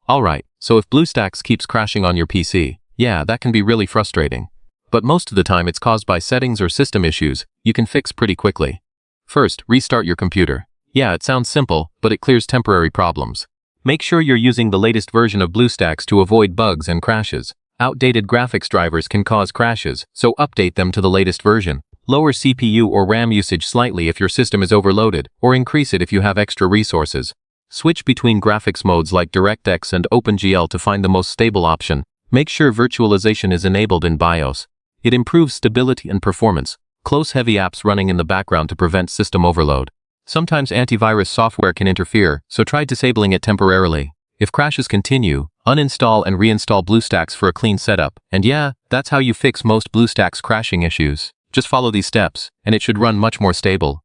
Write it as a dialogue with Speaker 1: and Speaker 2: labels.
Speaker 1: Alright, so if BlueStacks keeps crashing on your PC, yeah, that can be really frustrating. But most of the time it's caused by settings or system issues you can fix pretty quickly. First, restart your computer. Yeah, it sounds simple, but it clears temporary problems. Make sure you're using the latest version of BlueStacks to avoid bugs and crashes. Outdated graphics drivers can cause crashes, so update them to the latest version. Lower CPU or RAM usage slightly if your system is overloaded, or increase it if you have extra resources. Switch between graphics modes like DirectX and OpenGL to find the most stable option. Make sure virtualization is enabled in BIOS. It improves stability and performance. Close heavy apps running in the background to prevent system overload. Sometimes antivirus software can interfere, so try disabling it temporarily. If crashes continue, uninstall and reinstall BlueStacks for a clean setup. And yeah, that's how you fix most BlueStacks crashing issues. Just follow these steps, and it should run much more stable.